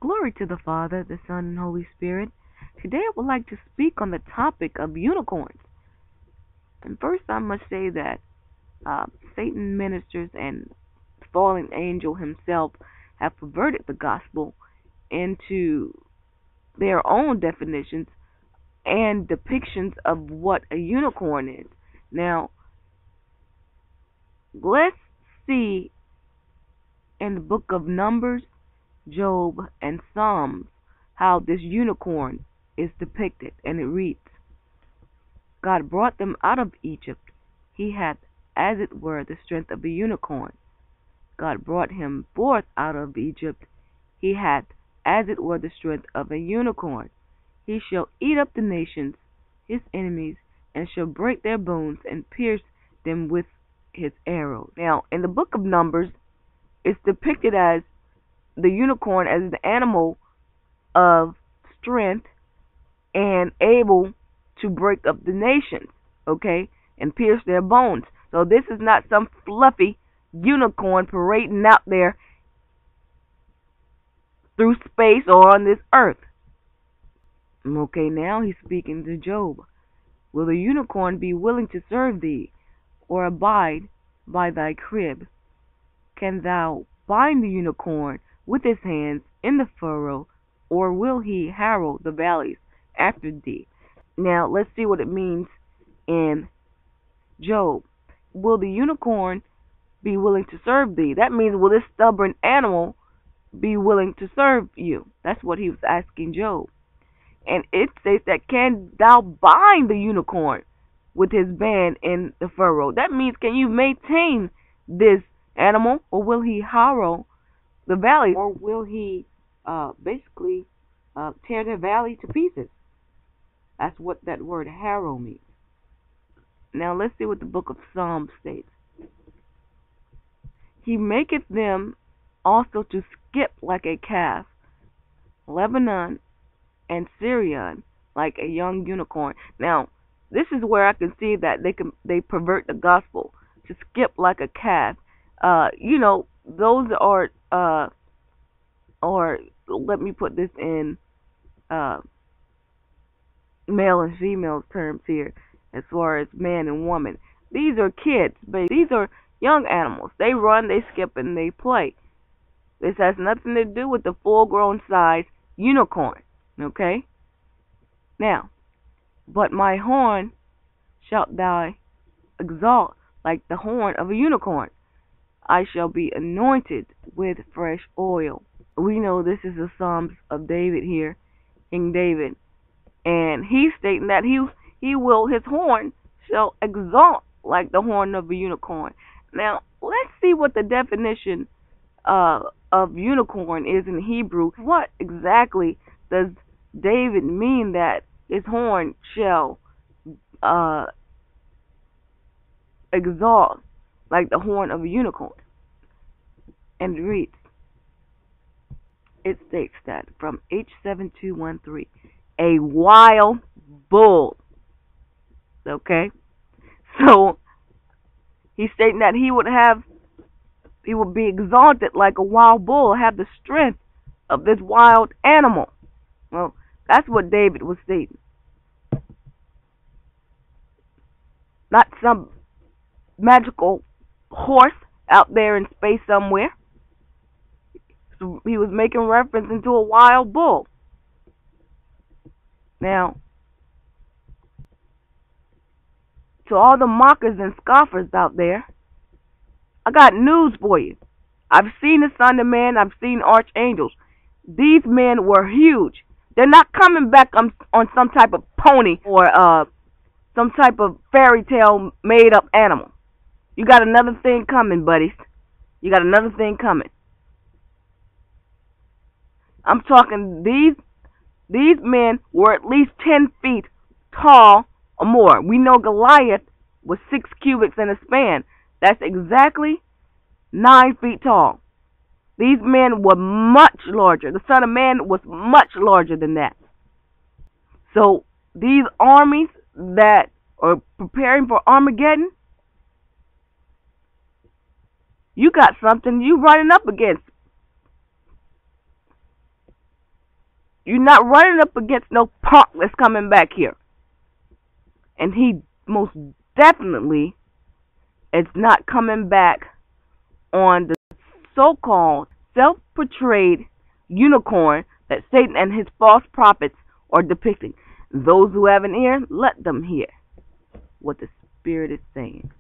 Glory to the Father, the Son, and Holy Spirit. Today I would like to speak on the topic of unicorns. And first I must say that Satan ministers and fallen angel himself have perverted the gospel into their own definitions and depictions of what a unicorn is. Now, let's see in the book of Numbers, Job, and Psalms how this unicorn is depicted, and it reads, God brought them out of Egypt. He had, as it were, the strength of a unicorn. God brought him forth out of Egypt. He had, as it were, the strength of a unicorn. He shall eat up the nations, his enemies, and shall break their bones and pierce them with his arrows. Now, in the book of Numbers, it's depicted as the unicorn as the animal of strength and able to break up the nations, okay, and pierce their bones. So this is not some fluffy unicorn parading out there through space or on this earth. Okay, now he's speaking to Job. Will the unicorn be willing to serve thee, or abide by thy crib? Can thou bind the unicorn with his hands in the furrow, or will he harrow the valleys after thee? Now, let's see what it means in Job. Will the unicorn be willing to serve thee? That means, will this stubborn animal be willing to serve you? That's what he was asking Job. And it says that, can thou bind the unicorn with his band in the furrow? That means, can you maintain this animal, or will he harrow the valley, or will he basically tear the valley to pieces? That's what that word harrow means. Now let's see what the book of Psalms states. He maketh them also to skip like a calf, Lebanon and Syrian like a young unicorn. Now, this is where I can see that they pervert the gospel, to skip like a calf. Those are or let me put this in male and female terms here, as far as man and woman. These are kids, but these are young animals. They run, they skip, and they play. This has nothing to do with the full-grown size unicorn. Okay? Now, but my horn shalt thou exalt like the horn of a unicorn. I shall be anointed with fresh oil. We know this is the Psalms of David here, King David. And he's stating that his horn shall exalt like the horn of a unicorn. Now, let's see what the definition of unicorn is in Hebrew. What exactly does David mean that his horn shall exalt like the horn of a unicorn? And it states that from H7213, a wild bull. Okay? So, he's stating that he would be exalted like a wild bull, have the strength of this wild animal. Well, that's what David was stating. Not some magical horse out there in space somewhere. So he was making reference into a wild bull. Now, to all the mockers and scoffers out there, I got news for you. I've seen the Son of Man. I've seen archangels. These men were huge. They're not coming back on some type of pony or some type of fairy tale made up animal. You got another thing coming, buddies. You got another thing coming. I'm talking these men were at least 10 feet tall or more. We know Goliath was 6 cubits in a span. That's exactly 9 feet tall. These men were much larger. The Son of Man was much larger than that. So these armies that are preparing for Armageddon, you got something you running up against. You're not running up against no punk that's coming back here. And he most definitely is not coming back on the so-called self-portrayed unicorn that Satan and his false prophets are depicting. Those who have an ear, let them hear what the Spirit is saying.